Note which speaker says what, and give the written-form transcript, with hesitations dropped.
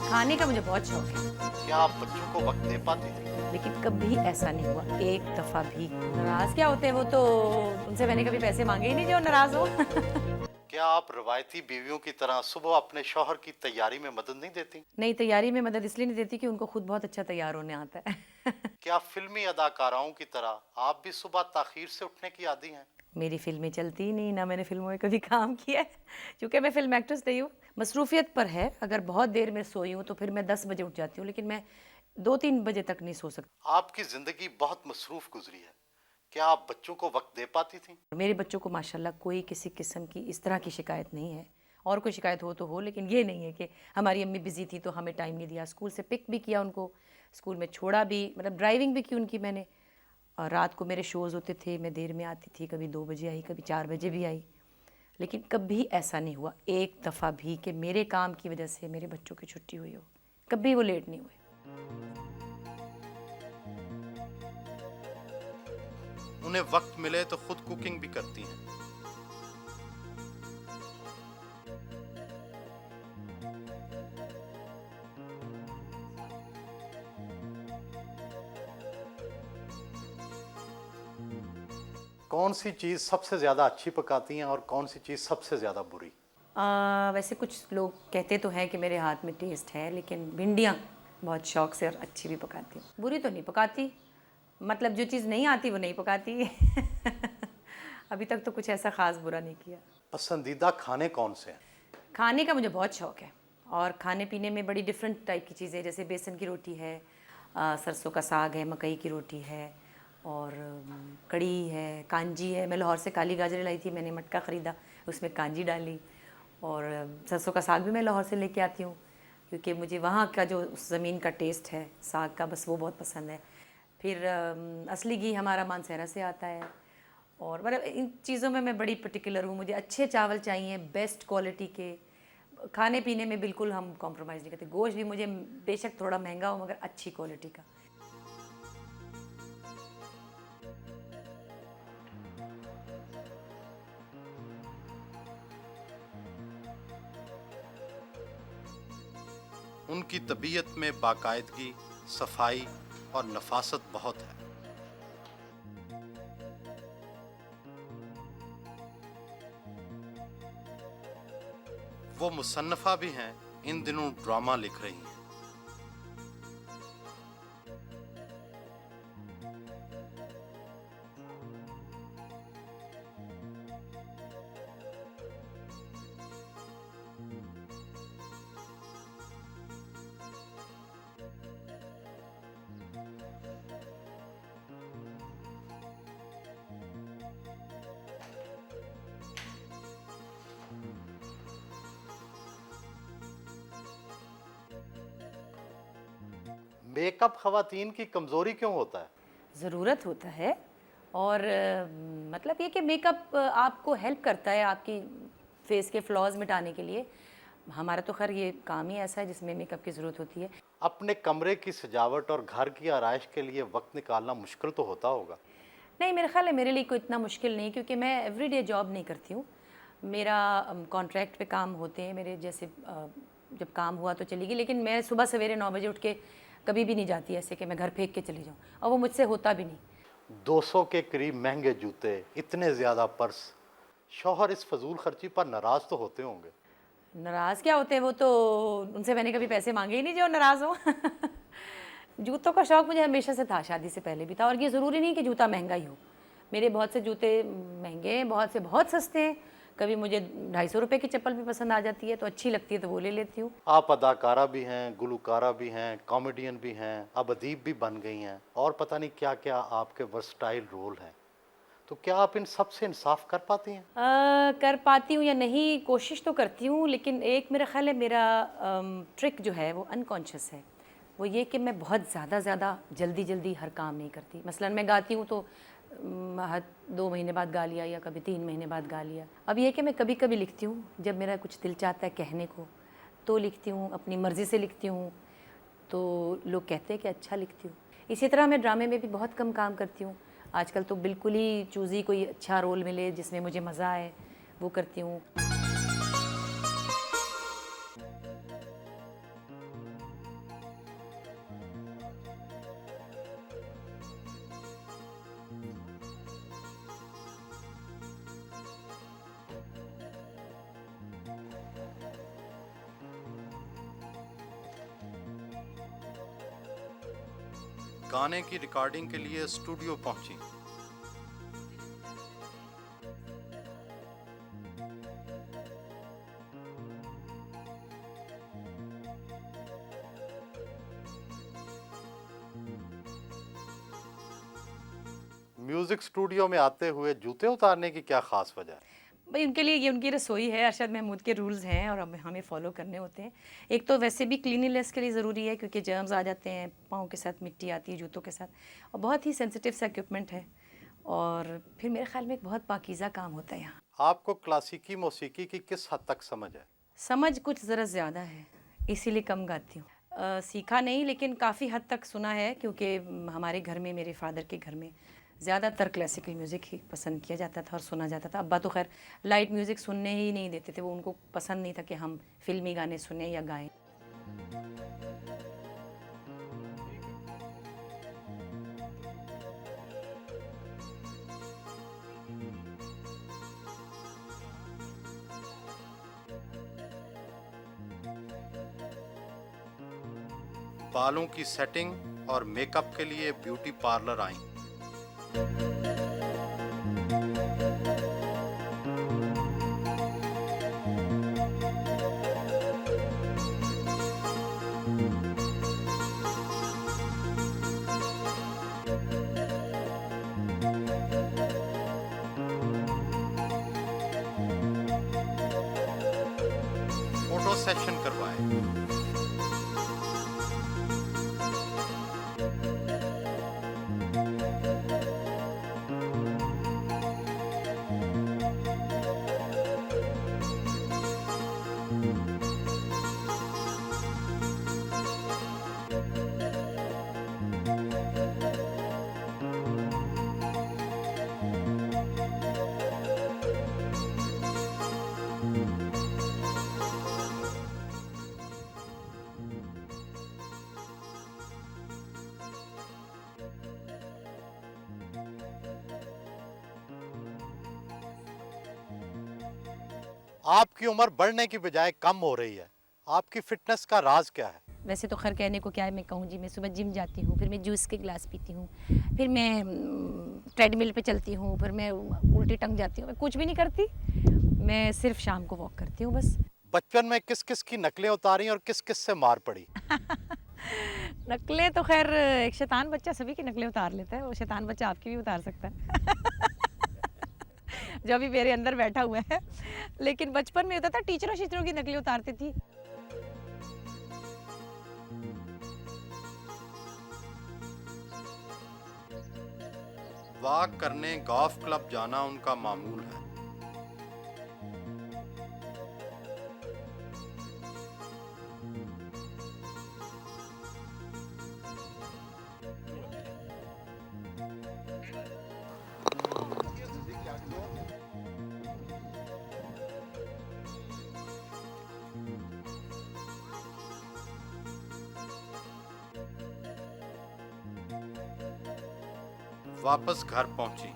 Speaker 1: खाने का मुझे बहुत शौक है,
Speaker 2: क्या आप बच्चों को वक्त दे पाती थी?
Speaker 1: लेकिन कभी ऐसा नहीं हुआ, एक दफा भी। नाराज क्या होते हैं वो तो, उनसे मैंने कभी पैसे मांगे ही नहीं जो नाराज हो।
Speaker 2: क्या आप रवायती बीवियों की तरह सुबह अपने शौहर की तैयारी में मदद नहीं देती?
Speaker 1: नहीं, तैयारी में मदद इसलिए नहीं देती कि उनको खुद बहुत अच्छा तैयार होने आता है।
Speaker 2: क्या फिल्मी अदाकाराओं की तरह आप भी सुबह ताखीर से उठने की आदी हैं?
Speaker 1: मेरी फिल्में चलती ही नहीं, ना मैंने फिल्मों में कभी काम किया है, क्योंकि मैं फिल्म एक्ट्रेस नहीं हूँ। मसरूफियत पर है, अगर बहुत देर में सोई हूँ तो फिर मैं 10 बजे उठ जाती हूँ, लेकिन मैं 2-3 बजे तक नहीं सो सकती।
Speaker 2: आपकी जिंदगी बहुत मसरूफ गुजरी है। क्या आप बच्चों को वक्त दे पाती थी?
Speaker 1: मेरे बच्चों को माशाल्लाह कोई किसी किस्म की इस तरह की शिकायत नहीं है। और कोई शिकायत हो तो हो, लेकिन ये नहीं है कि हमारी अम्मी बिज़ी थी तो हमें टाइम नहीं दिया। स्कूल से पिक भी किया उनको, स्कूल में छोड़ा भी, मतलब ड्राइविंग भी की उनकी मैंने। और रात को मेरे शोज़ होते थे, मैं देर में आती थी, कभी 2 बजे आई, कभी 4 बजे भी आई। लेकिन कभी ऐसा नहीं हुआ एक दफ़ा भी कि मेरे काम की वजह से मेरे बच्चों की छुट्टी हुई हो। कभी वो लेट नहीं हुए।
Speaker 2: उन्हें वक्त मिले तो खुद कुकिंग भी करती हैं। कौन सी चीज सबसे ज्यादा अच्छी पकाती हैं और कौन सी चीज सबसे ज्यादा बुरी?
Speaker 1: वैसे कुछ लोग कहते तो हैं कि मेरे हाथ में टेस्ट है, लेकिन भिंडियाँ बहुत शौक से और अच्छी भी पकाती हूँ। बुरी तो नहीं पकाती, मतलब जो चीज़ नहीं आती वो नहीं पकाती। अभी तक तो कुछ ऐसा ख़ास बुरा नहीं किया।
Speaker 2: पसंदीदा खाने कौन से हैं?
Speaker 1: खाने का मुझे बहुत शौक है, और खाने पीने में बड़ी डिफरेंट टाइप की चीज़ें, जैसे बेसन की रोटी है, सरसों का साग है, मकई की रोटी है, और कड़ी है, कांजी है। मैं लाहौर से काली गाजरें लाई थी, मैंने मटका ख़रीदा, उसमें कांजी डाली। और सरसों का साग भी मैं लाहौर से लेके आती हूँ, क्योंकि मुझे वहाँ का जो उस ज़मीन का टेस्ट है साग का, बस वो बहुत पसंद है। फिर असली घी हमारा मानसहरा से आता है। और मतलब इन चीज़ों में मैं बड़ी पर्टिकुलर हूँ, मुझे अच्छे चावल चाहिए, बेस्ट क्वालिटी के। खाने पीने में बिल्कुल हम कॉम्प्रोमाइज़ नहीं करते। गोश्त भी मुझे बेशक थोड़ा महंगा हो, मगर अच्छी क्वालिटी का।
Speaker 2: उनकी तबीयत में बाकायदगी, सफाई और नफासत बहुत है। वो मुसन्नफ़ा भी हैं, इन दिनों ड्रामा लिख रही हैं। मेकअप खवातीन की कमजोरी क्यों होता है?
Speaker 1: ज़रूरत होता है, और मतलब ये कि मेकअप आपको हेल्प करता है आपकी फेस के फ्लॉज मिटाने के लिए। हमारा तो खैर ये काम ही ऐसा है जिसमें मेकअप की ज़रूरत होती है।
Speaker 2: अपने कमरे की सजावट और घर की आराइश के लिए वक्त निकालना मुश्किल तो होता होगा।
Speaker 1: नहीं, मेरा ख़्याल है मेरे लिए कोई इतना मुश्किल नहीं, क्योंकि मैं एवरीडे जॉब नहीं करती हूँ। मेरा कॉन्ट्रैक्ट पे काम होते हैं मेरे, जैसे जब काम हुआ तो चली गई, लेकिन मैं सुबह सवेरे 9 बजे उठ के कभी भी नहीं जाती ऐसे कि मैं घर फेंक के चली जाऊँ, और वो मुझसे होता भी नहीं।
Speaker 2: 200 के करीब महंगे जूते, इतने ज्यादा पर्स, शौहर इस फजूल खर्ची पर नाराज तो होते होंगे।
Speaker 1: नाराज़ क्या होते हैं वो तो, उनसे मैंने कभी पैसे मांगे ही नहीं जो नाराज़ हो। जूतों का शौक़ मुझे हमेशा से था, शादी से पहले भी था, और ये ज़रूरी नहीं कि जूता महंगा ही हो। मेरे बहुत से जूते महंगे हैं, बहुत से बहुत सस्ते हैं। कभी मुझे 250 रुपये की चप्पल भी पसंद आ जाती है, तो अच्छी लगती है तो वो ले लेती हूँ।
Speaker 2: आप अदाकारा भी हैं, गुलकारा भी हैं, कॉमेडियन भी हैं, अब अदीब भी बन गई हैं, और पता नहीं क्या क्या आपके वर्सटाइल रोल हैं। तो क्या आप इन सब से इंसाफ कर पाती हैं?
Speaker 1: कर पाती हूँ या नहीं, कोशिश तो करती हूँ, लेकिन एक मेरा ख़्याल है मेरा ट्रिक जो है वो अनकॉन्शियस है। वो ये कि मैं बहुत ज़्यादा जल्दी जल्दी हर काम नहीं करती। मसलन मैं गाती हूँ तो 2 महीने बाद गा लिया, या कभी 3 महीने बाद गा लिया। अब ये कि मैं कभी कभी लिखती हूँ, जब मेरा कुछ दिल चाहता है कहने को तो लिखती हूँ, अपनी मर्ज़ी से लिखती हूँ, तो लोग कहते हैं कि अच्छा लिखती हूँ। इसी तरह मैं ड्रामे में भी बहुत कम काम करती हूँ। आजकल तो बिल्कुल ही चूज़ी कोई अच्छा रोल मिले जिसमें मुझे मज़ा आए, वो करती हूँ।
Speaker 2: गाने की रिकॉर्डिंग के लिए स्टूडियो पहुंची। म्यूजिक स्टूडियो में आते हुए जूते उतारने की क्या खास वजह है?
Speaker 1: भाई उनके लिए ये उनकी रसोई है, अरशद महमूद के रूल्स हैं और हमें फॉलो करने होते हैं। एक तो वैसे भी क्लीनिनेस के लिए ज़रूरी है क्योंकि जर्म्स आ जाते हैं, पाँव के साथ मिट्टी आती है जूतों के साथ, और बहुत ही सेंसिटिव सा इक्विपमेंट है। और फिर मेरे ख्याल में एक बहुत पाकीज़ा काम होता है यहाँ।
Speaker 2: आपको क्लासिकी मौसीकी की किस हद तक समझ है?
Speaker 1: समझ कुछ ज़रा ज़्यादा है, इसीलिए कम गाती हूँ। सीखा नहीं, लेकिन काफ़ी हद तक सुना है क्योंकि हमारे घर में, मेरे फादर के घर में ज़्यादातर क्लासिकल म्यूज़िक ही पसंद किया जाता था और सुना जाता था। अब्बा तो खैर लाइट म्यूज़िक सुनने ही नहीं देते थे, वो उनको पसंद नहीं था कि हम फिल्मी गाने सुने या गाएं।
Speaker 2: बालों की सेटिंग और मेकअप के लिए ब्यूटी पार्लर आई। फोटो सेशन करवाए। आपकी उम्र बढ़ने की बजाय कम हो रही है, आपकी फिटनेस का राज क्या है?
Speaker 1: वैसे तो खैर कहने को क्या है, मैं कहूँ जी, मैं सुबह जिम जाती हूँ, फिर मैं जूस के गिलास पीती हूँ, फिर मैं ट्रेडमिल पे चलती हूँ, फिर मैं उल्टी टंग जाती हूँ। मैं कुछ भी नहीं करती, मैं सिर्फ शाम को वॉक करती हूँ बस।
Speaker 2: बचपन में किस किस की नकलें उतारी और किस किस से मार पड़ी?
Speaker 1: नकलें तो खैर एक शैतान बच्चा सभी की नकलें उतार लेता है, वो शैतान बच्चा आपकी भी उतार सकता है। जो अभी मेरे अंदर बैठा हुआ है। लेकिन बचपन में होता था, टीचरों शीचरों की नकलें उतारती थी।
Speaker 2: वॉक करने गोल्फ क्लब जाना उनका मामूल है। वापस घर पहुंची।